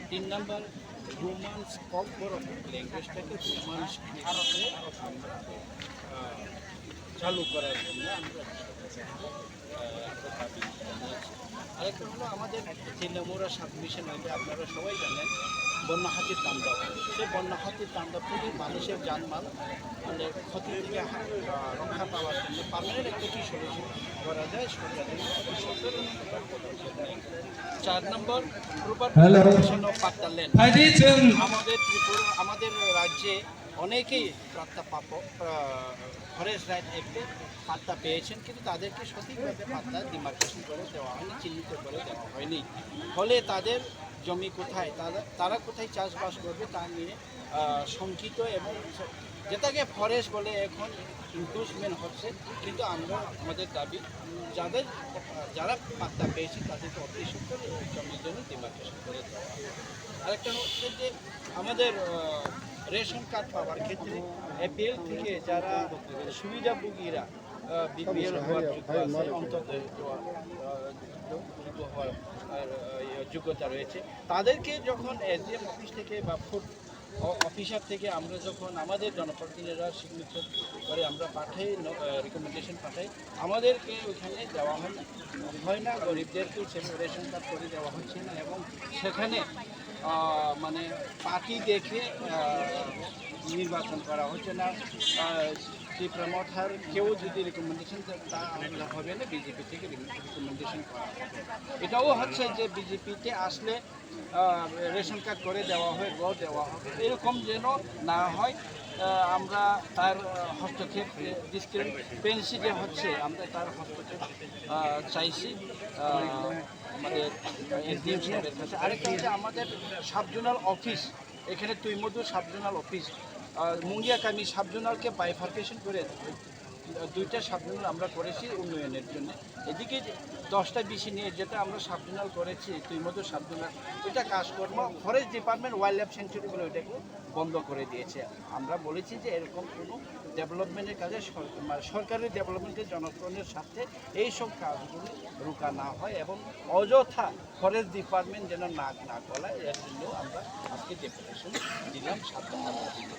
তিন number romance corporate ল্যাঙ্গুয়েজটাকে romance ভারতে চালু করার জন্য আমরা দাবি জানিয়েছি। আরেকটা হলো আমাদের তৃণমূরা সাবমিশন হইলে আপনারা সবাই জানেন বন্যা-হাতির তাণ্ডব। সেই বন্যা-হাতির তাণ্ডব থেকে মানুষের জানমাল মানে ক্ষতি থেকে রক্ষা পাওয়ার জন্য পার্মানেন্ট একটা কি সলিউশন করা যায় সরকারের চার নম্বর প্রপার পাট্টা লেন। আমাদের রাজ্যে অনেকেই ফরেস্ট রাইট অ্যাক্টে পাট্টা পেয়েছেন, কিন্তু তাদেরকে সঠিকভাবে পাট্টা ডিমার্কেশন করে দেওয়া হয়নি, চিহ্নিত করে দেওয়া হয়নি। ফলে তাদের জমি কোথায়, তারা কোথায় চাষবাস করবে তা নিয়ে শঙ্কিত, এবং যেটাকে ফরেস্ট বলে এখন ইনক্রুচমেন্ট হচ্ছে। কিন্তু আমরা আমাদের দাবি যারা পাট্টা পেয়েছে তাদেরকে অতি সত্তর জমির জন্য ডিমার্কেশন করে দেওয়া। আরেকটা হচ্ছে যে আমাদের রেশন কার্ড পাওয়ার ক্ষেত্রে এপিএল থেকে যারা সুবিধাভোগীরা বিপিএল হওয়ার অন্তত হওয়ার যোগ্যতা রয়েছে, তাদেরকে যখন এসডিএম অফিস থেকে বা ফুড অফিসার থেকে আমরা যখন আমাদের জনপ্রতিনিধিরা সিগনেচার করে আমরা পাঠাই, রিকমেন্ডেশন পাঠাই, আমাদেরকে ওইখানে দেওয়া হয় না, গরিবদেরকে রেশন কার্ড করে দেওয়া হচ্ছে না। এবং সেখানে মানে পার্টি দেখে নির্বাচন করা হচ্ছে না। যে প্রমোটার কেউ যদি রিকমেন্ডেশন তা হবে না, বিজেপি থেকে রিকমেন্ডেশন করা হবে। এটাও হচ্ছে যে বিজেপিতে আসলে রেশন কার্ড করে দেওয়া হয়, দেওয়া হবে, এরকম যেন না হয়। আমরা তার হস্তক্ষেপ ডিসক্রিমিনেন্সি যে হচ্ছে, আমরা তার হস্তক্ষেপ চাইছি আমাদের এসডিএম সাহেবের কাছে। আরেকটা হচ্ছে আমাদের সাবজোনাল অফিস, এখানে তুইমধু সাবজোনাল অফিস, মুঙ্গিয়াকামি সাবজোনালকে বাইফার্কেশন করে দুইটা সাবজোনাল আমরা করেছি উন্নয়নের জন্য। এদিকে 10টা বেশি নিয়ে যেটা আমরা সাবজোনাল করেছি তুইমধু সাবজোনাল, এটা কাজকর্ম ফরেস্ট ডিপার্টমেন্ট ওয়াইল্ড লাইফ স্যাংচুরিগুলো এটাকে বন্ধ করে দিয়েছে। আমরা বলেছি যে এরকম কোনো ডেভেলপমেন্টের কাজে সরকারি ডেভেলপমেন্টের জনগণের স্বার্থে এইসব কাজগুলি রোকা না হয়, এবং অযথা ফরেস্ট ডিপার্টমেন্ট যেন নাক না গলায়, এর জন্য আমরা আজকে ডেপুটেশন দিলাম 7 দফা।